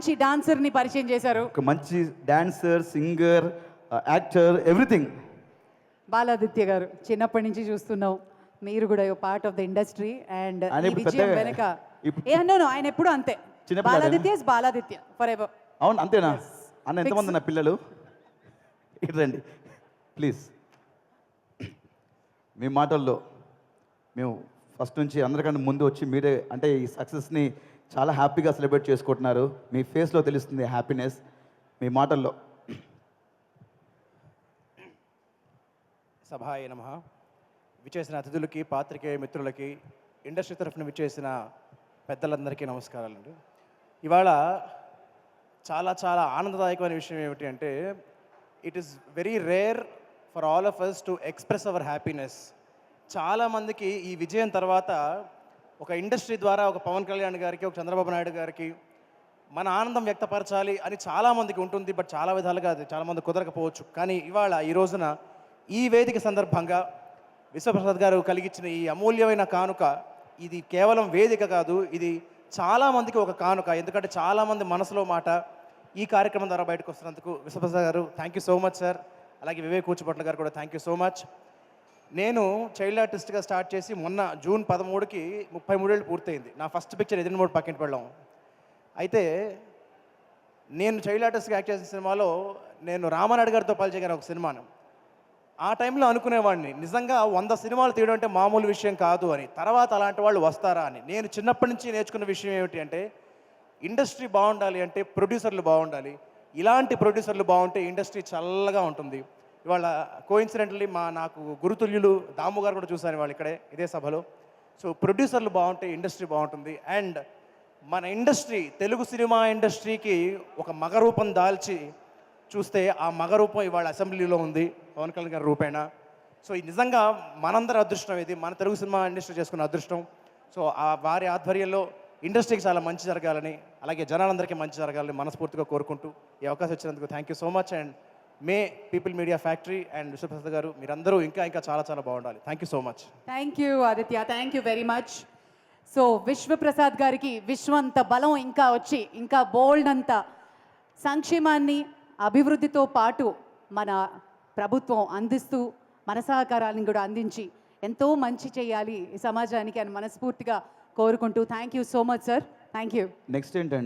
మంచి డాన్సర్ని పరిచయం చేశారు. ఒక మంచి dancer, singer, actor, everything. Baladitya గారు చిన్నప్పటి నుంచి చూస్తున్నాం, మీరు కూడా part of the industry and ఆయన ఈ ఇప్పుడు విజయం పెద్దగా- వెనక ఇప్పుడు- ఏమన్నాను ఆయన ఎప్పుడు అంతే. చిన్నపిల్లాడా? Baladitya is Baladitya forever. అవును, అంతేనా? అన్న ఎంతమంది నా పిల్లలు? ఇటు రండి ప్లీజ్. మీ మాటల్లో మేము ఫస్ట్ నుంచి అందరికంటే ముందు వచ్చి మీరే అంటే ఈ సక్సెస్ని చాలా హ్యాపీగా సెలబ్రేట్ చేసుకుంటున్నారు. మీ ఫేస్లో తెలుస్తుంది హ్యాపీనెస్ మీ మాటల్లో. సభాయ నమః. విచ్చేసిన అతిథులకి, పాత్రికేయ మిత్రులకి, ఇండస్ట్రీ తరఫున విచ్చేసిన పెద్దలందరికీ నమస్కారాలండి. ఇవాళ చాలా చాలా ఆనందదాయకమైన విషయం ఏమిటి అంటే it is very rare for all of us to express our happiness. చాలామందికి ఈ విజయం తర్వాత ఒక ఇండస్ట్రీ ద్వారా ఒక పవన్ కళ్యాణ్ గారికి, ఒక చంద్రబాబు నాయుడు గారికి మన ఆనందం వ్యక్తపరచాలి అని చాలామందికి ఉంటుంది. బట్ చాలా విధాలుగా అది చాలామంది కుదరకపోవచ్చు. కానీ ఇవాళ ఈ రోజున ఈ వేదిక సందర్భంగా విశ్వప్రసాద్ గారు కలిగించిన ఈ అమూల్యమైన కానుక, ఇది కేవలం వేదిక కాదు, ఇది చాలామందికి ఒక కానుక. ఎందుకంటే చాలామంది మనసులో మాట ఈ కార్యక్రమం ద్వారా బయటకు వస్తున్నందుకు విశ్వప్రసాద్ గారు thank you so much sir. అలాగే వివేక్ కూచిపట్ల గారు కూడా థ్యాంక్ యూ సో మచ్. నేను చైల్డ్ ఆర్టిస్ట్గా స్టార్ట్ చేసి మొన్న జూన్ 13కి 33 ఏళ్ళు పూర్తయింది. నా ఫస్ట్ పిక్చర్ ఎదిరిమూడు పక్కింటి వెళ్ళాం. అయితే నేను చైల్డ్ ఆర్టిస్ట్గా యాక్ట్ చేసిన సినిమాలో నేను రామానాయుడు గారితో పనిచేయగానే ఒక సినిమాను ఆ టైంలో అనుకునేవాడిని నిజంగా 100 సినిమాలు తీయడం అంటే మామూలు విషయం కాదు అని. తర్వాత అలాంటి వాళ్ళు వస్తారా అని. నేను చిన్నప్పటి నుంచి నేర్చుకున్న విషయం ఏమిటి అంటే ఇండస్ట్రీ బాగుండాలి అంటే ప్రొడ్యూసర్లు బాగుండాలి. ఇలాంటి ప్రొడ్యూసర్లు బాగుంటే ఇండస్ట్రీ చల్లగా ఉంటుంది. ఇవాళ కోఇన్సిడెంట్లీ నాకు గురుతుల్యులు దాము గారు కూడా చూశాను వాళ్ళు ఇక్కడే ఇదే సభలో. సో ప్రొడ్యూసర్లు బాగుంటే ఇండస్ట్రీ బాగుంటుంది. అండ్ మన ఇండస్ట్రీ తెలుగు సినిమా ఇండస్ట్రీకి ఒక మగరూపం దాల్చి చూస్తే ఆ మగరూపం ఇవాళ అసెంబ్లీలో ఉంది పవన్ కళ్యాణ్ గారి రూపేణ. సో ఇది నిజంగా మనందరి అదృష్టం, ఇది మన తెలుగు సినిమా ఇండస్ట్రీ చేసుకున్న అదృష్టం. సో ఆ వారి ఆధ్వర్యంలో ఇండస్ట్రీకి చాలా మంచి జరగాలని, అలాగే జనాలందరికీ మంచి జరగాలని మనస్ఫూర్తిగా కోరుకుంటూ ఈ అవకాశం ఇచ్చినందుకు thank you so much. And May people media factory and Vishwaprasad గారు మీరందరూ ఇంకా ఇంకా చాలా చాలా బాగుండాలి. Thank you so much. Thank you Aditya, thank you very much. So Vishwaprasad గారికి విశ్వంత బలం ఇంకా వచ్చి ఇంకా బోల్డ్ అంత సంక్షేమాన్ని అభివృద్ధితో పాటు మన ప్రభుత్వం అందిస్తూ మన సహకారాలను కూడా అందించి ఎంతో మంచి చేయాలి ఈ సమాజానికి అని మనస్ఫూర్తిగా కోరుకుంటూ thank you so much sir. Thank you. Next ఏంటంటే